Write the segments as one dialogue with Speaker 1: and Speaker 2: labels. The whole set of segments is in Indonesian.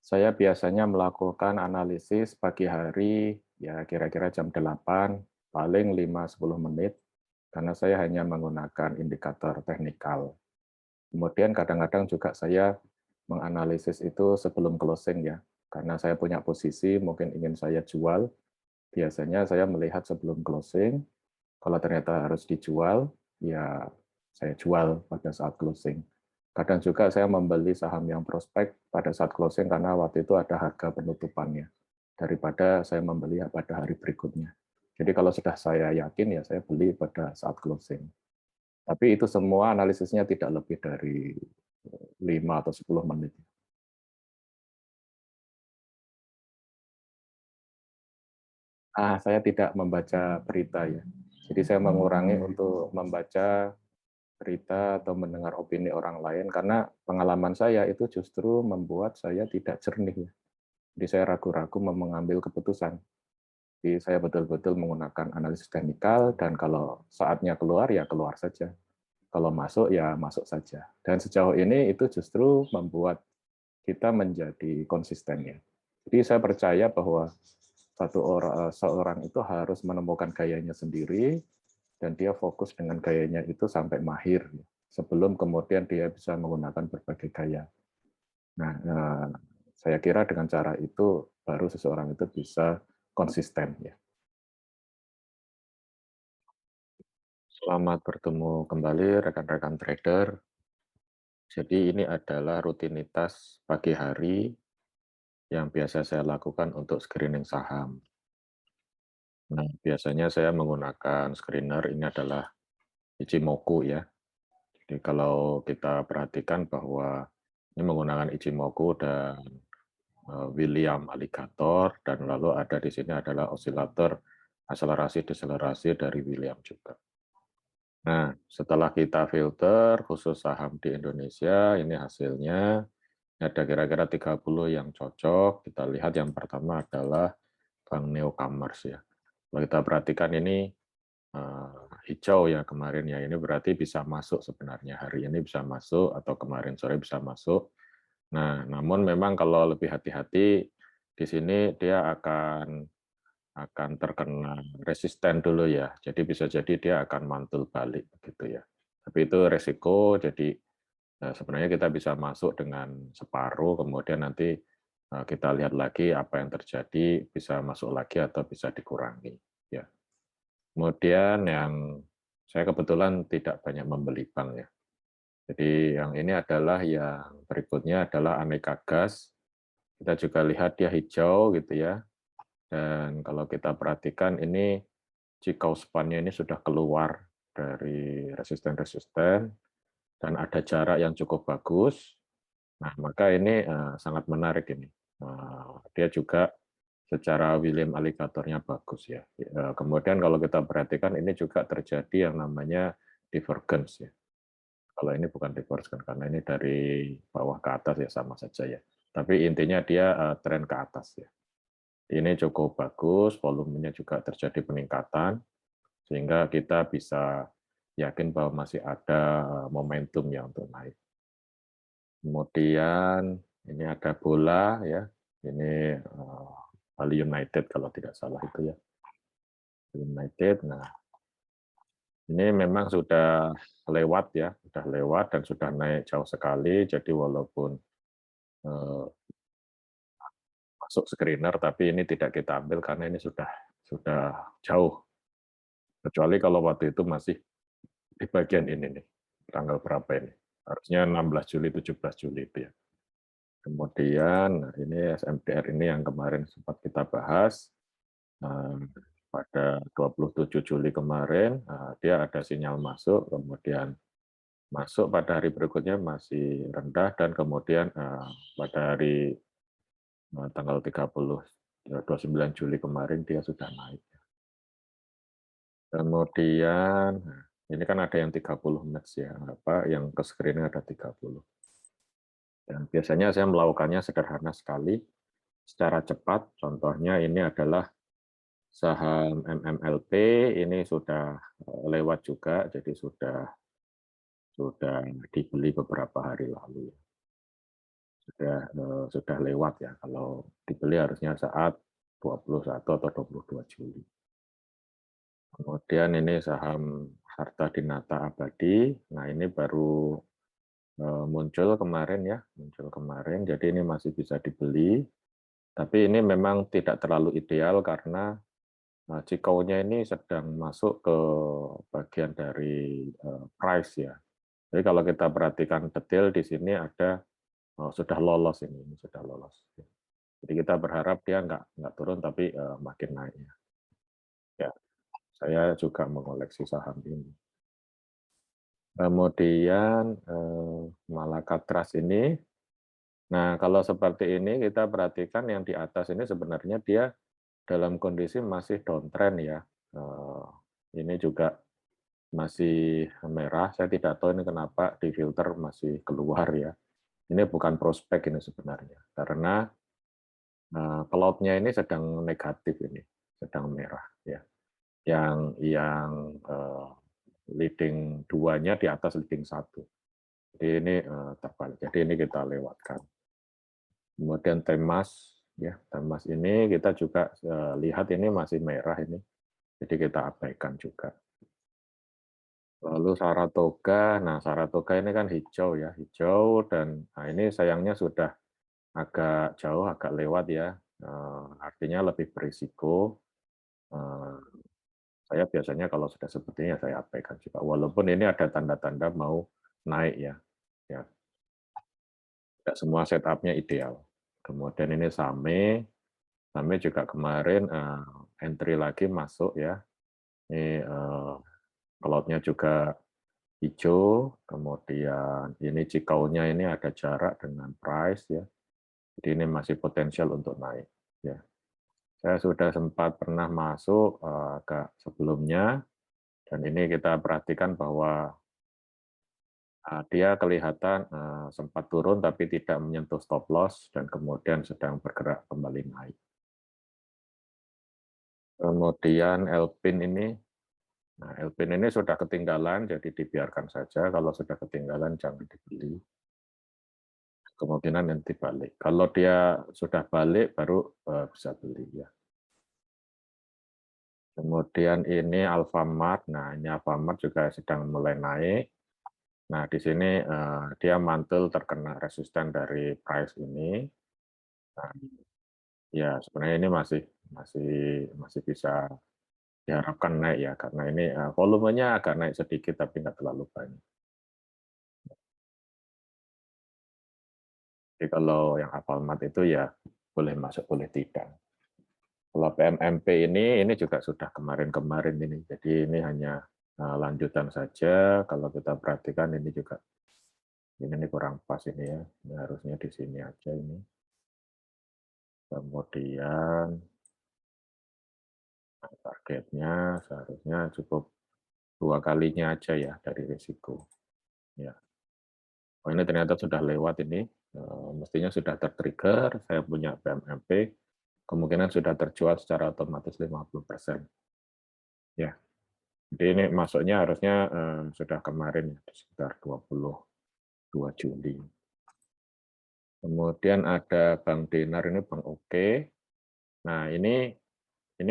Speaker 1: Saya biasanya melakukan analisis pagi hari, ya kira-kira jam 8, paling 5-10 menit, karena saya hanya menggunakan indikator teknikal. Kemudian kadang-kadang juga saya menganalisis itu sebelum closing ya, karena saya punya posisi mungkin ingin saya jual, biasanya saya melihat sebelum closing, kalau ternyata harus dijual, ya saya jual pada saat closing. Kadang juga saya membeli saham yang prospek pada saat closing karena waktu itu ada harga penutupannya, daripada saya membeli pada hari berikutnya. Jadi kalau sudah saya yakin, ya saya beli pada saat closing. Tapi itu semua analisisnya tidak lebih dari 5 atau 10 menit. Saya tidak membaca berita ya. Jadi saya mengurangi untuk membaca berita atau mendengar opini orang lain karena pengalaman saya itu justru membuat saya tidak jernih ya. Jadi saya ragu-ragu mengambil keputusan. Jadi saya betul-betul menggunakan analisis teknikal dan kalau saatnya keluar ya keluar saja. Kalau masuk ya masuk saja. Dan sejauh ini itu justru membuat kita menjadi konsisten ya. Jadi saya percaya bahwa seorang itu harus menemukan gayanya sendiri dan dia fokus dengan gayanya itu sampai mahir sebelum kemudian dia bisa menggunakan berbagai gaya. Nah, saya kira dengan cara itu baru seseorang itu bisa konsisten ya. Selamat bertemu kembali rekan-rekan trader. Jadi ini adalah rutinitas pagi hari yang biasa saya lakukan untuk screening saham. Nah, biasanya saya menggunakan screener ini adalah Ichimoku ya. Jadi kalau kita perhatikan bahwa ini menggunakan Ichimoku dan William Alligator, dan lalu ada di sini adalah osilator akselerasi deselerasi dari William juga. Nah, setelah kita filter khusus saham di Indonesia, ini hasilnya ada kira-kira 30 yang cocok. Kita lihat yang pertama adalah Bank Newcomers ya. Kalau kita perhatikan ini hijau ya kemarin ya, ini berarti bisa masuk sebenarnya, hari ini bisa masuk atau kemarin sore bisa masuk. Nah, namun memang kalau lebih hati-hati di sini dia akan terkena resisten dulu ya. Jadi bisa jadi dia akan mantul balik begitu ya. Tapi itu resiko, jadi sebenarnya kita bisa masuk dengan separuh, kemudian nanti kita lihat lagi apa yang terjadi, bisa masuk lagi atau bisa dikurangi ya. Kemudian yang saya kebetulan tidak banyak membeli bank ya. Jadi yang ini adalah yang berikutnya adalah aneka gas. Kita juga lihat dia hijau gitu ya. Dan kalau kita perhatikan ini jika span-nya ini sudah keluar dari resisten-resisten dan ada jarak yang cukup bagus, nah maka ini sangat menarik ini. Dia juga secara William alligatornya bagus ya. Kemudian kalau kita perhatikan ini juga terjadi yang namanya divergence ya. Kalau ini bukan divergence karena ini dari bawah ke atas ya sama saja ya. Tapi intinya dia tren ke atas ya. Ini cukup bagus, volumenya juga terjadi peningkatan sehingga kita bisa yakin bahwa masih ada momentum ya untuk naik. Kemudian ini ada bola ya. Ini Bali United kalau tidak salah itu ya. United. Nah, ini memang sudah lewat ya, sudah lewat dan sudah naik jauh sekali. Jadi walaupun eh, masuk screener, tapi ini tidak kita ambil karena ini sudah jauh. Kecuali kalau waktu itu masih di bagian ini nih, tanggal berapa ini? Harusnya 16 Juli, 17 Juli itu ya. Kemudian ini SMDR ini yang kemarin sempat kita bahas. Pada 27 Juli kemarin, dia ada sinyal masuk, kemudian masuk pada hari berikutnya masih rendah, dan kemudian pada hari tanggal 29 Juli kemarin dia sudah naik. Kemudian ini kan ada yang 30 match ya, yang ke screening ada 30. Dan biasanya saya melakukannya sederhana sekali, secara cepat. Contohnya ini adalah saham MMLP, ini sudah lewat juga, jadi sudah dibeli beberapa hari lalu. sudah lewat ya, kalau dibeli harusnya saat 21 atau 22 Juli. Kemudian ini saham Harta Dinata Abadi. Nah, ini baru muncul kemarin ya, muncul kemarin. Jadi ini masih bisa dibeli. Tapi ini memang tidak terlalu ideal karena Cikaunya ini sedang masuk ke bagian dari price ya. Jadi kalau kita perhatikan detail di sini ada sudah lolos ini sudah lolos. Jadi kita berharap dia nggak turun tapi makin naik. Ya, saya juga mengoleksi saham ini. Kemudian Malaka Trust ini, nah kalau seperti ini kita perhatikan yang di atas ini sebenarnya dia dalam kondisi masih downtrend ya. Ini juga masih merah, saya tidak tahu ini kenapa di filter masih keluar ya. Ini bukan prospek ini sebenarnya, karena cloud-nya ini sedang negatif ini, sedang merah ya. Yang leading 2-nya di atas leading 1. Jadi ini terbalik. Jadi ini kita lewatkan. Kemudian Temas ya, Temas ini kita juga lihat ini masih merah ini. Jadi kita abaikan juga. Lalu Saratoga, nah Saratoga ini kan hijau ya, hijau dan nah ini sayangnya sudah agak jauh, agak lewat ya. Artinya lebih berisiko. Saya biasanya kalau sudah seperti ini ya saya abaikan juga. Walaupun ini ada tanda-tanda mau naik ya. Ya, tidak semua setupnya ideal. Kemudian ini Same, Same juga kemarin entry lagi masuk ya. Ini cloud-nya juga hijau, kemudian ini cikaunya ini ada jarak dengan price ya. Jadi ini masih potensial untuk naik ya. Saya sudah sempat pernah masuk agak sebelumnya dan ini kita perhatikan bahwa dia kelihatan sempat turun tapi tidak menyentuh stop loss dan kemudian sedang bergerak kembali naik. Kemudian Elpin ini, nah Elpin ini sudah ketinggalan, jadi dibiarkan saja. Kalau sudah ketinggalan jangan dibeli. Kemungkinan nanti balik. Kalau dia sudah balik baru bisa beli ya. Kemudian ini Alfamart. Nah ini Alfamart juga sedang mulai naik. Nah di sini dia mantul terkena resisten dari price ini. Nah, ya sebenarnya ini masih masih masih bisa diharapkan naik ya karena ini volumenya agak naik sedikit tapi nggak terlalu banyak. Jadi kalau yang Alfamart itu ya boleh masuk boleh tidak. Kalau PMMP ini juga sudah kemarin-kemarin ini, jadi ini hanya lanjutan saja. Kalau kita perhatikan ini juga ini kurang pas ini ya, ini harusnya di sini aja ini. Kemudian targetnya seharusnya cukup 2 kalinya aja ya dari risiko. Ya. Oh, ini ternyata sudah lewat ini, mestinya sudah tertrigger, saya punya PMMP, kemungkinan sudah terjual secara otomatis 50%. Ya, jadi ini masuknya harusnya sudah kemarin ya, sekitar 22 Juli. Kemudian ada Bank Dinar, ini Bank Oke. Nah, ini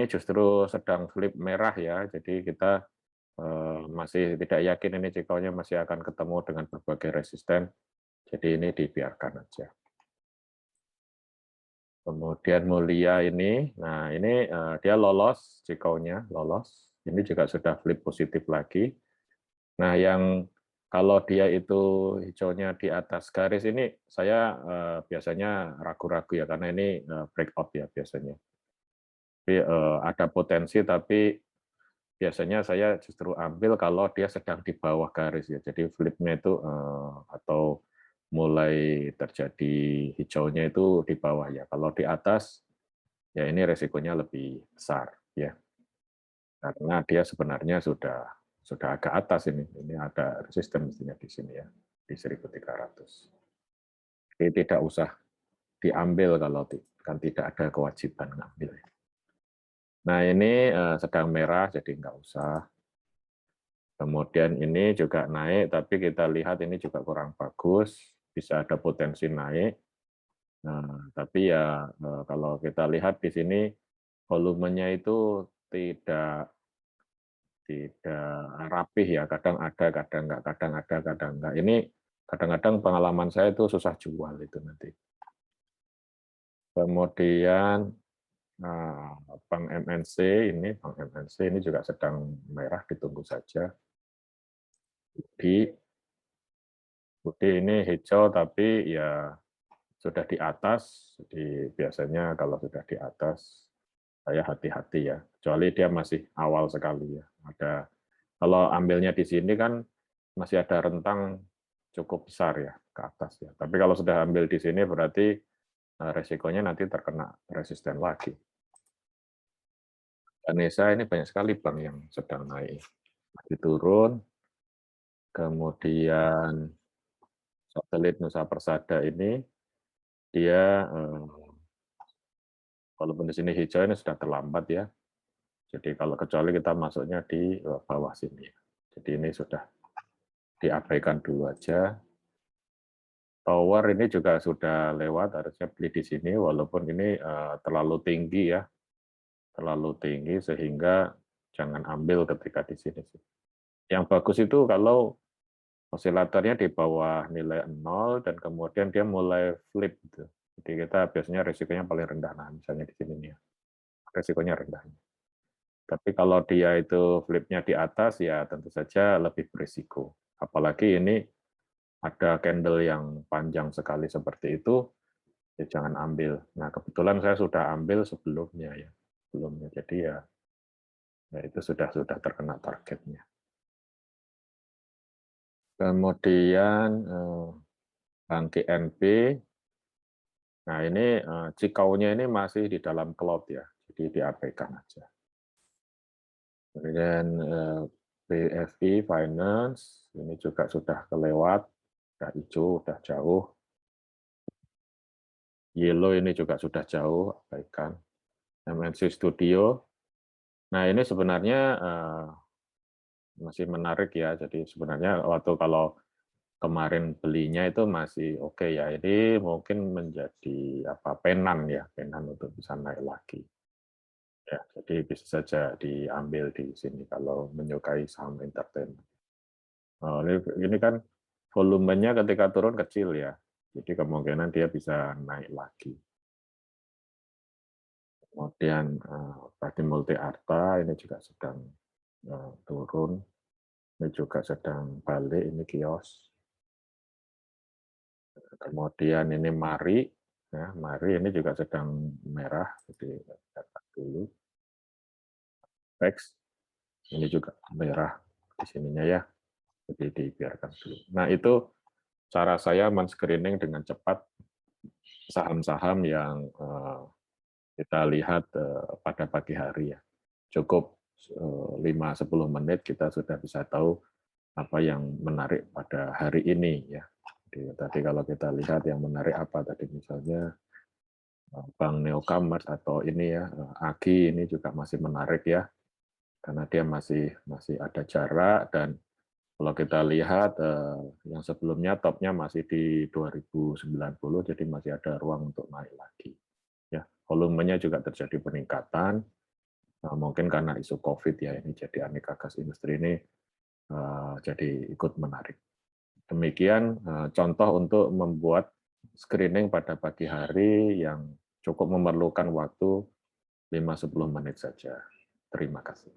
Speaker 1: justru sedang flip merah ya, jadi kita masih tidak yakin ini cikaunya masih akan ketemu dengan berbagai resisten, jadi ini dibiarkan aja. Kemudian Mulia ini, nah ini dia lolos, cikaunya lolos. Ini juga sudah flip positif lagi. Nah yang kalau dia itu hijaunya di atas garis ini, saya biasanya ragu-ragu ya, karena ini breakout ya biasanya. Tapi ada potensi, tapi biasanya saya justru ambil kalau dia sedang di bawah garis ya. Jadi flipnya itu atau mulai terjadi hijaunya itu di bawah ya. Kalau di atas ya ini resikonya lebih besar ya. Karena dia sebenarnya sudah agak atas ini. Ini ada resisten mestinya di sini ya, di 1300. Jadi tidak usah diambil kalau kan tidak ada kewajiban ngambil. Nah ini sedang merah jadi nggak usah. Kemudian ini juga naik, tapi kita lihat ini juga kurang bagus, bisa ada potensi naik. Nah, tapi ya kalau kita lihat di sini volumenya itu tidak tidak rapih ya, kadang ada, kadang enggak, kadang ada, kadang enggak. Ini kadang-kadang pengalaman saya itu susah jual itu nanti. Kemudian Bank MNC Bank MNC ini juga sedang merah, ditunggu saja. Di Budi ini hijau tapi ya sudah di atas, jadi biasanya kalau sudah di atas saya hati-hati ya, kecuali dia masih awal sekali ya. Kalau ambilnya di sini kan masih ada rentang cukup besar ya ke atas ya. Tapi kalau sudah ambil di sini berarti resikonya nanti terkena resisten lagi. Ganesha ini banyak sekali bank yang sedang naik. Masih turun, kemudian satelit Nusa Persada ini dia walaupun di sini hijau ini sudah terlambat ya. Jadi kalau kecuali kita masuknya di bawah sini. Jadi ini sudah diabaikan dulu aja. Tower ini juga sudah lewat, harusnya beli di sini walaupun ini terlalu tinggi ya. Terlalu tinggi sehingga jangan ambil ketika di sini sih. Yang bagus itu kalau osilatornya di bawah nilai 0 dan kemudian dia mulai flip gitu. Jadi kita biasanya risikonya paling rendah, nah misalnya di sini nih ya, risikonya rendah. Tapi kalau dia itu flipnya di atas ya tentu saja lebih berisiko. Apalagi ini ada candle yang panjang sekali seperti itu, ya jangan ambil. Nah kebetulan saya sudah ambil sebelumnya ya, sebelumnya. Jadi ya itu sudah terkena targetnya. Kemudian Bank NP, nah ini Cikaunya ini masih di dalam cloud ya, jadi diabaikan aja. Kemudian BFI Finance, ini juga sudah kelewat, sudah hijau, sudah jauh. Yellow ini juga sudah jauh, abaikan. MNC Studio, nah ini sebenarnya masih menarik ya, jadi sebenarnya waktu kalau kemarin belinya itu masih oke ya, ini mungkin menjadi penan ya, penan untuk bisa naik lagi. Ya, jadi bisa saja diambil di sini kalau menyukai saham entertainment. Ini kan volumenya ketika turun kecil ya, jadi kemungkinan dia bisa naik lagi. Kemudian tadi Multi Arta ini juga sedang turun, ini juga sedang balik, ini kios. Kemudian ini Mari, ya, Mari ini juga sedang merah, jadi dapat dulu. Rex, ini juga merah di sininya ya, jadi dibiarkan dulu. Nah itu cara saya men-screening dengan cepat saham-saham yang kita lihat pada pagi hari ya. Cukup 5-10 menit kita sudah bisa tahu apa yang menarik pada hari ini ya. Jadi tadi kalau kita lihat yang menarik apa tadi misalnya Bank Neocommerce atau ini ya AGI ini juga masih menarik ya karena dia masih ada jarak dan kalau kita lihat yang sebelumnya topnya masih di 2090 jadi masih ada ruang untuk naik lagi. Ya, volumenya juga terjadi peningkatan. Mungkin karena isu COVID ya ini jadi aneka gas industri ini jadi ikut menarik. Demikian contoh untuk membuat screening pada pagi hari yang cukup memerlukan waktu 5-10 menit saja. Terima kasih.